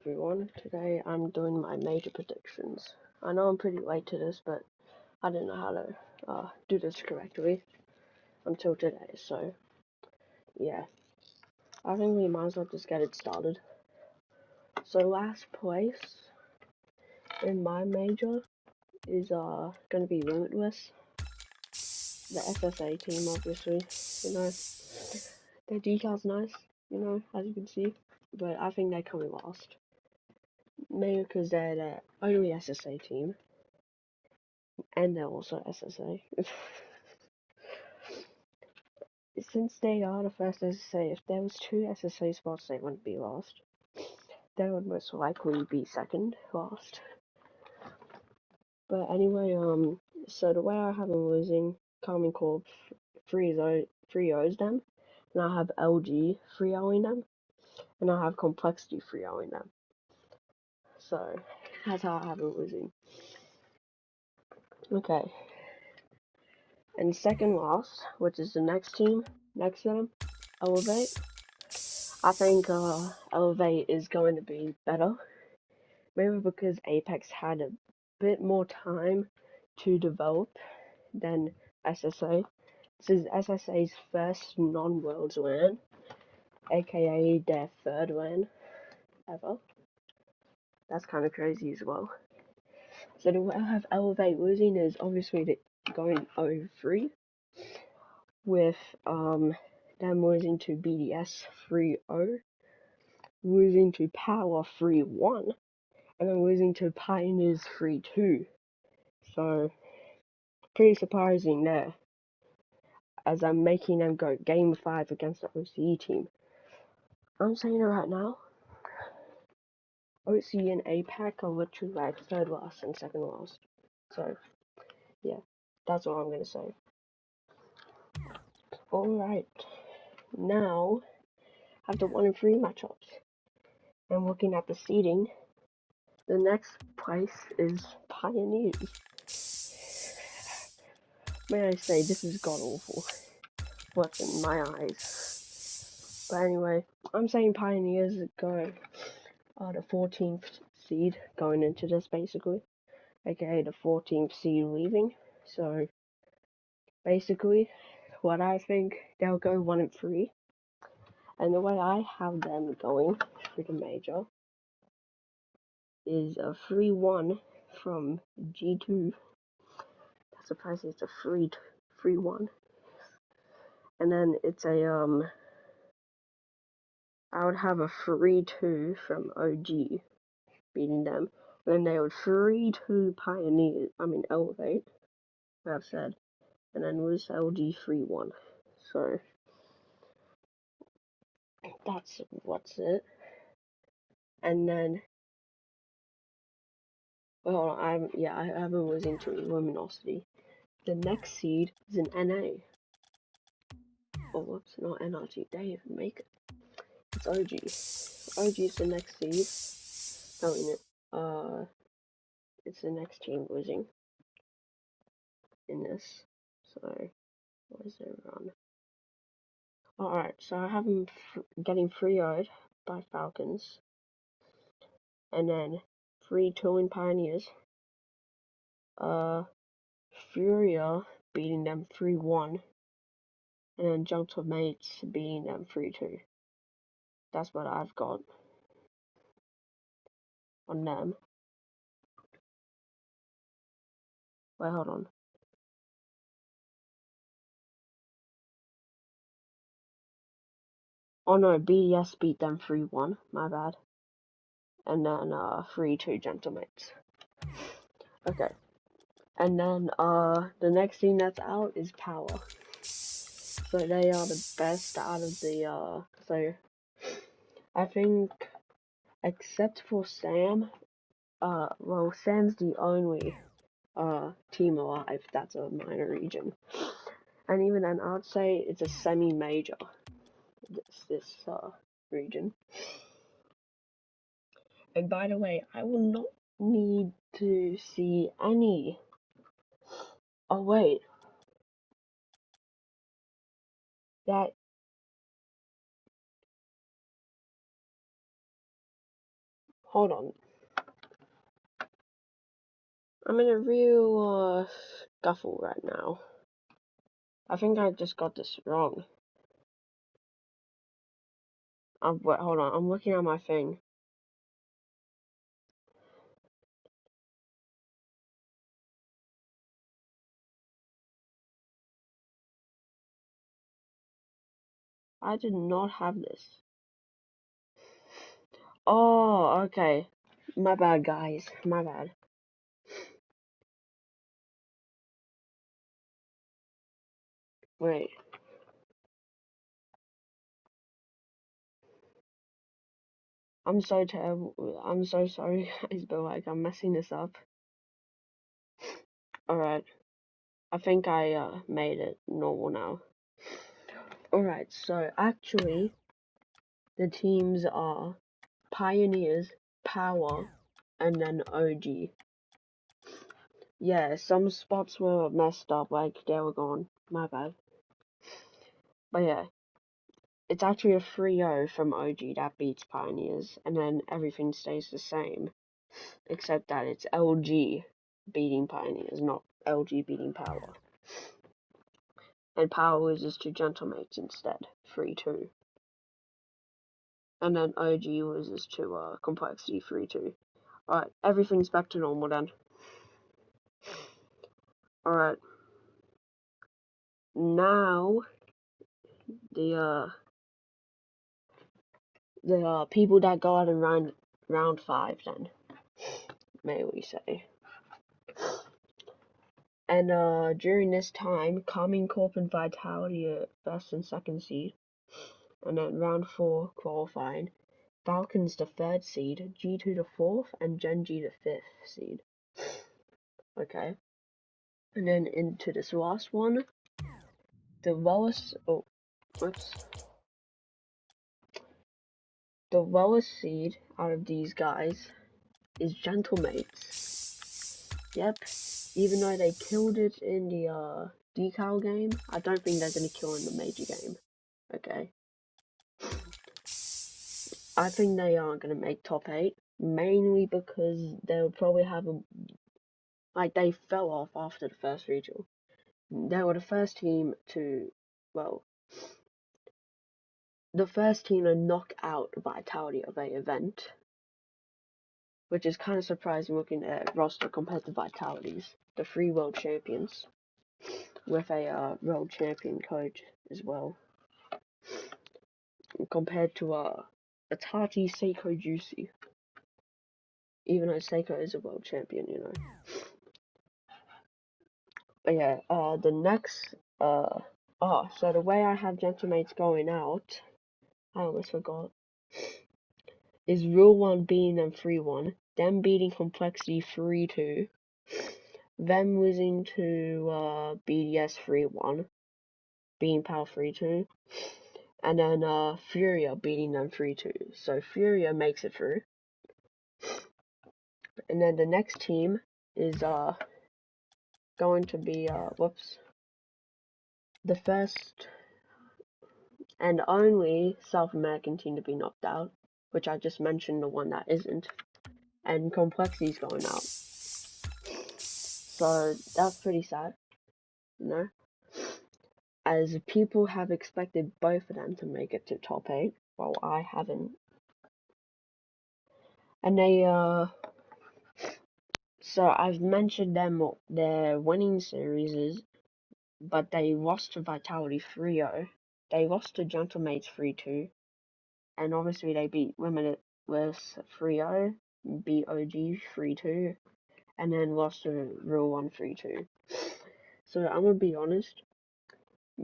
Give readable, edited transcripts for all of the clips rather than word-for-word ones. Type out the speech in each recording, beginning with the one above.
Everyone, today I'm doing my major predictions. I know I'm pretty late to this, but I didn't know how to do this correctly until today, so yeah. I think we might as well just get it started. So last place in my major is gonna be Limitless, the SSA team obviously, you know. Their decal's nice, as you can see, but I think they're coming last. Maybe because they're the only SSA team, and they're also SSA. Since they are the first SSA, if there was two SSA spots, they wouldn't be last. They would most likely be second last. But anyway, so the way I have them losing, Carmine Corp 3-0s them, and I have LG 3-0ing them, and I have Complexity 3-0ing them. So that's how I have them losing. Okay. And second last, which is the next team next to them, Elevate. I think Elevate is going to be better. Maybe because Apex had a bit more time to develop than SSA. This is SSA's first non-Worlds LAN, aka their third LAN ever. That's kind of crazy as well. So the way I have Elevate losing is obviously going 0-3, with them losing to BDS 3-0, losing to Power 3-1, and then losing to Pioneers 3-2. So pretty surprising there, as I'm making them go game 5 against the OCE team. I'm saying it right now, OCE and APAC are literally like third last and second last. So yeah, that's all I'm gonna say. Alright, now have the 1 and 3 matchups. And looking at the seeding, the next place is Pioneers. May I say, this is god awful. What's in my eyes. But anyway, I'm saying Pioneers go the 14th seed going into this, basically, aka the 14th seed leaving. So basically, what I think, they'll go 1 and 3, and the way I have them going for the major is a 3-1 from G2. That's surprising, it's a 3-1, and then it's a I would have a 3-2 from OG beating them. Then they would 3-2 Pioneers, Elevate, I've said, and then lose LG 3-1. So that's what's it. And then, well, I have been losing to Luminosity. The next seed is an NA. Oh, whoops, not NRG. They even make it. It's OG. OG is the next seed. It's the next team losing in this. So, what is their run? Alright, so I have them getting 3-0'd by Falcons, and then 3-2 in Pioneers. Furia beating them 3-1, and then Junk to Mates beating them 3-2. That's what I've got on them. Wait, hold on. Oh no, BDS beat them 3-1, my bad. And then 3-2 Gentlemates. Okay. And then the next team that's out is Power. So they are the best out of the so I think, except for Sam, well, Sam's the only team alive that's a minor region. And even then, I would say it's a semi-major, this region. And by the way, I will not need to see any... Oh, wait. That... Hold on. I'm in a real scuffle right now. I think I just got this wrong. Wait, hold on. I'm looking at my thing. I did not have this. Oh, okay. My bad, guys. My bad. Wait. I'm so terrible. I'm so sorry, guys, but like, I'm messing this up. Alright. I think I made it normal now. Alright, so actually, the teams are Pioneers, Power, and then OG. Yeah, some spots were messed up, like they were gone. My bad. But yeah, it's actually a 3-0 from OG that beats Pioneers, and then everything stays the same, except that it's LG beating Pioneers, not LG beating Power. And Power loses to Gentlemates instead, 3-2. And then OG loses to Complexity, 3-2. Alright, everything's back to normal then. Alright. Now, the people that go out in round 5 then, may we say. And during this time, Carmine Corp and Vitality are first and second seed. And then round 4 qualifying, Falcons the 3rd seed, G2 the 4th, and Gen G the 5th seed. Okay. And then into this last one, the lowest the lowest seed out of these guys is Gentlemates. Yep. Even though they killed it in the decal game, I don't think they're gonna kill in the major game. Okay. I think they aren't gonna make top 8, mainly because they'll probably have they fell off after the first regional. They were the first team to, the first team to knock out Vitality of a event, which is kind of surprising looking at their roster compared to Vitality's, the 3 world champions, with a world champion coach as well, compared to Itachi Seiko Juicy, even though Seiko is a world champion, you know. But yeah, the next, so the way I have Gentlemates going out, I almost forgot, is Rule 1 beating them 3-1, them beating Complexity 3-2, them losing to BDS 3-1, beating Power 3-2, and then Furia beating them 3-2. So Furia makes it through. And then the next team is going to be the first and only South American team to be knocked out, which I just mentioned, the one that isn't, and Complexity's going out. So that's pretty sad, you know, as people have expected both of them to make it to top 8, while I haven't. And they so I've mentioned their winning series, but they lost to Vitality 3-0. They lost to Gentlemates 3-2, and obviously they beat Limitless 3-0, beat OG 3-2, and then lost to Rule 1 3-2. So I'm gonna be honest,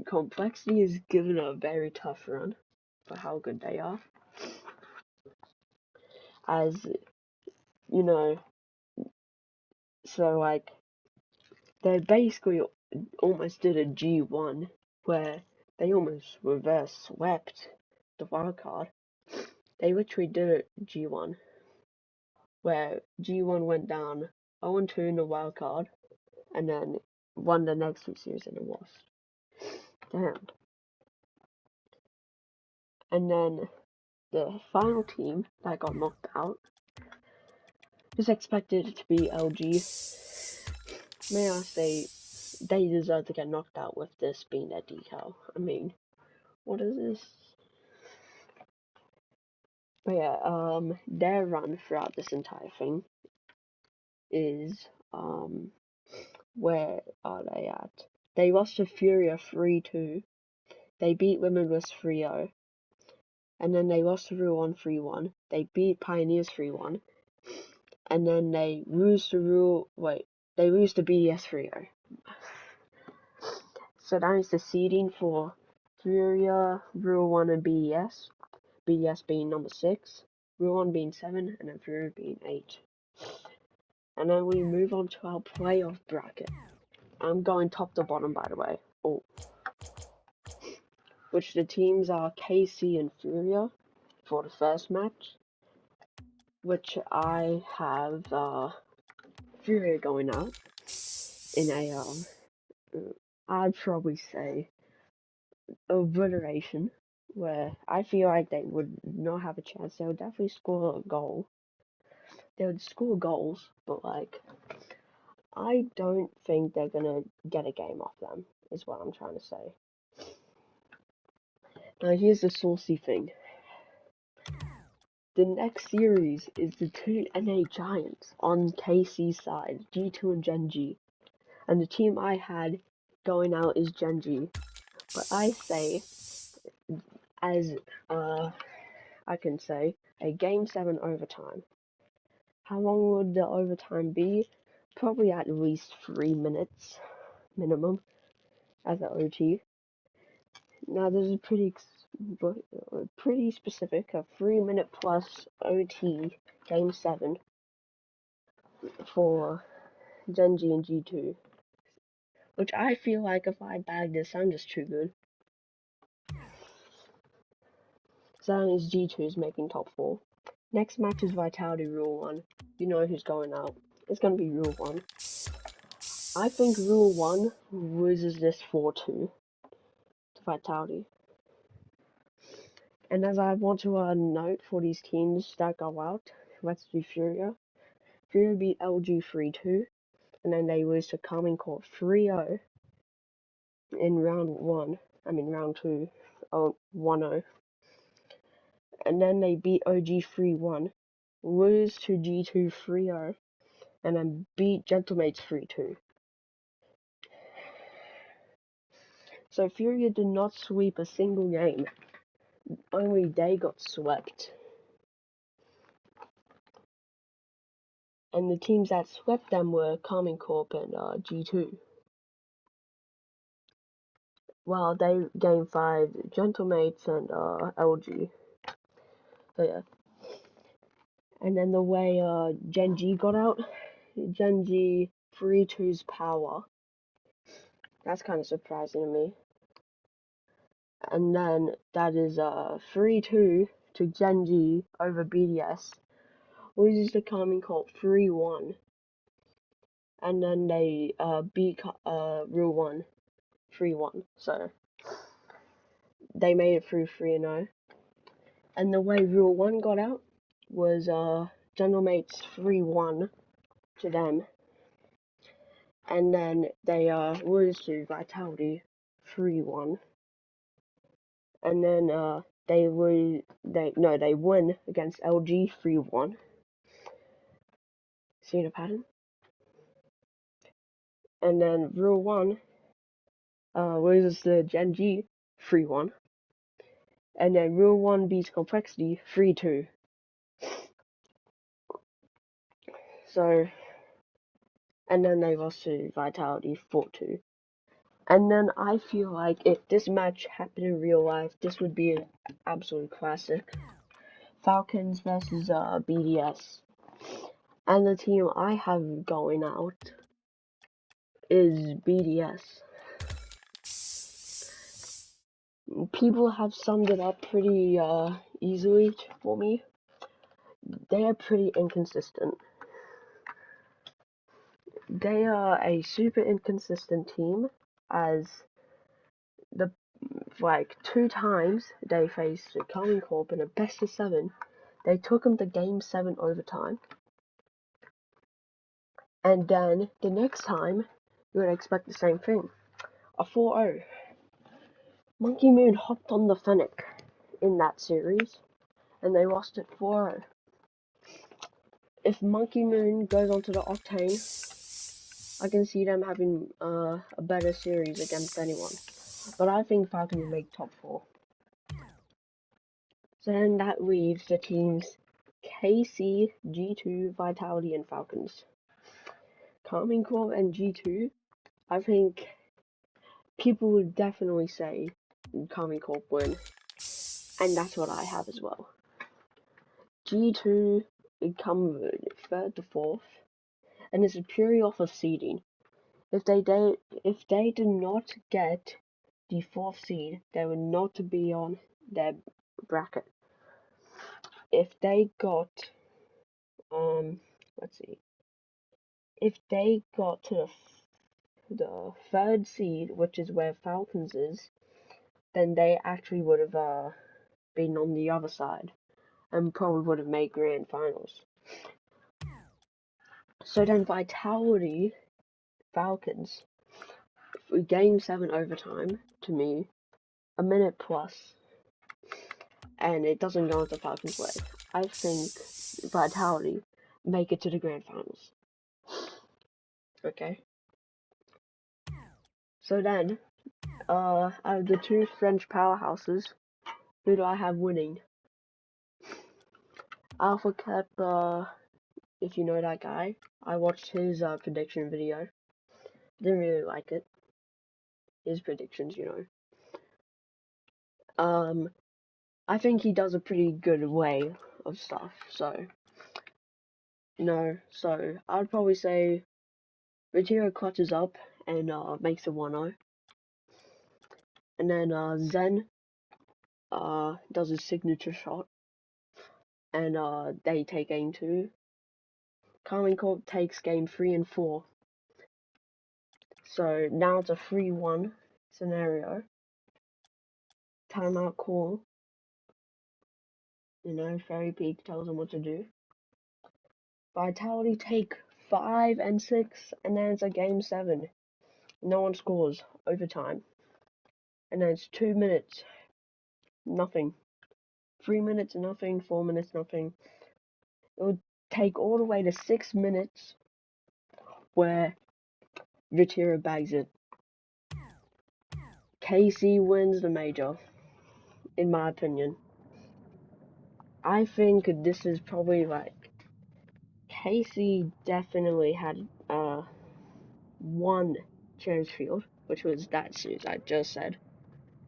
Complexity is given a very tough run for how good they are. As you know, so like they basically almost did a G1 where they almost reverse swept the wildcard. They literally did it G1 where G1 went down 0-2 in the wildcard and then won the next 2 series and it lost. Damn. And then the final team that got knocked out was expected to be LG. May I say, they deserve to get knocked out with this being their decal. I mean, what is this? But yeah, their run throughout this entire thing is, where are they at? They lost to Furia 3-2. They beat Limitless 3-0. And then they lost to Rule 1 3-1. They beat Pioneers 3-1. And then they lose to BDS 3-0. So that is the seeding for Furia, Rule 1 and BDS. BDS being number 6, Rule 1 being 7, and then Furia being 8. And then we move on to our playoff bracket. I'm going top to bottom, by the way. Oh. Which the teams are KC and Furia for the first match. Which I have Furia going out in a I'd probably say obliteration, where I feel like they would not have a chance. They would definitely score a goal. They would score goals, but like, I don't think they're gonna get a game off them, is what I'm trying to say. Now here's the saucy thing. The next series is the two NA Giants on KC's side, G2 and Gen G. And the team I had going out is Gen G. But I say, as I can say, a Game 7 overtime. How long would the overtime be? Probably at least 3 minutes minimum as an OT. Now this is pretty specific, a 3-minute plus OT Game 7 for Gen G and G2. Which I feel like if I bag this, I'm just too good. So that means G2 is making top 4. Next match is Vitality Rule 1. You know who's going out. It's going to be Rule 1. I think Rule 1 loses this 4-2 to Vitality. And as I want to note for these teams that go out, let's do Furia. Furia beat LG 3-2. And then they lose to Carmine Corp 3-0 in round 2, 1-0. And then they beat OG 3-1, lose to G2 3-0, and then beat Gentlemates 3-2. So Furia did not sweep a single game, only they got swept. And the teams that swept them were Carmine Corp and G2. Well, they Game 5, Gentlemates and LG. So yeah. And then the way Gen G got out, Gen G 3-2's power. That's kind of surprising to me. And then that is 3-2 to Gen G over BDS. Loses to Carmine Corp 3-1. And then they beat Rule 1 3-1. So they made it through 3-0. And the way Rule 1 got out was Gentlemates 3-1 to them. And then they lose to Vitality 3-1. And then they win against LG 3-1. See the pattern? And then Rule 1 loses to Gen G 3-1. And then Rule 1 beats Complexity 3-2. So, and then they lost to Vitality 4-2. And then I feel like if this match happened in real life, this would be an absolute classic. Falcons versus BDS. And the team I have going out is BDS. People have summed it up pretty easily for me. They are pretty inconsistent. They are a super inconsistent team, as the 2 times they faced Carmine Corp in a best of 7. They took them to Game 7 overtime. And then the next time, you would expect the same thing. A 4-0. Monkey Moon hopped on the Fennec in that series, and they lost it 4-0. If Monkey Moon goes onto the Octane, I can see them having a better series against anyone. But I think Falcons will make top 4. So then that leaves the teams KC, G2, Vitality, and Falcons. Karmine Corp and G2, I think people would definitely say Karmine Corp win. And that's what I have as well. G2 come 3rd to 4th, and it's purely off of seeding. If they did not get the 4th seed, they would not be on their bracket. If they got let's see, if they got to the 3rd seed, which is where Falcons is, then they actually would have been on the other side and probably would have made grand finals. So then Vitality Falcons, game 7 overtime, to me, a minute plus, and it doesn't go into Falcons' way. I think Vitality make it to the grand finals. Okay. So then, out of the 2 French powerhouses, who do I have winning? Alpha Cap, if you know that guy, I watched his prediction video. Didn't really like it. His predictions, you know. I think he does a pretty good way of stuff, so I'd probably say Vegeta clutches up and makes a 1-0. And then Zen does his signature shot, and they take game 2. Karmine Corp takes game 3 and 4. So now it's a 3-1 scenario. Timeout call. You know, Fairy Peak tells them what to do. Vitality take 5 and 6, and then it's a game 7. No one scores. Overtime. And then it's 2 minutes. Nothing. 3 minutes, nothing. 4 minutes, nothing. It would take all the way to 6 minutes where Vegeta bags it. KC wins the major, in my opinion. I think this is probably like KC definitely had one Cherries Field, which was that series I just said.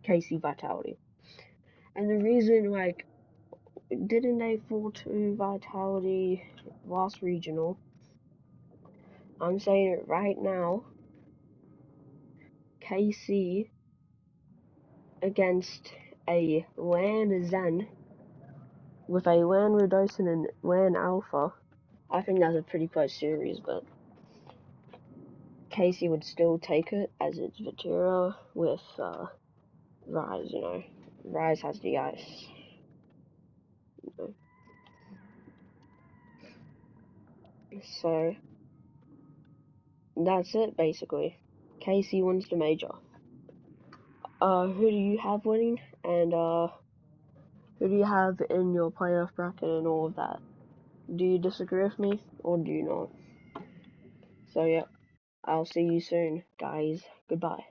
KC Vitality. And the reason, like, didn't they fall to Vitality last regional? I'm saying it right now. KC against a LAN Zen with a LAN Redosin and LAN Alpha. I think that's a pretty close series, but KC would still take it as it's Vegeta with Rise, you know. Rise has the ice. You know. So that's it basically. KC wins the major. Who do you have winning? And who do you have in your playoff bracket and all of that? Do you disagree with me or do you not? So yeah, I'll see you soon, guys. Goodbye.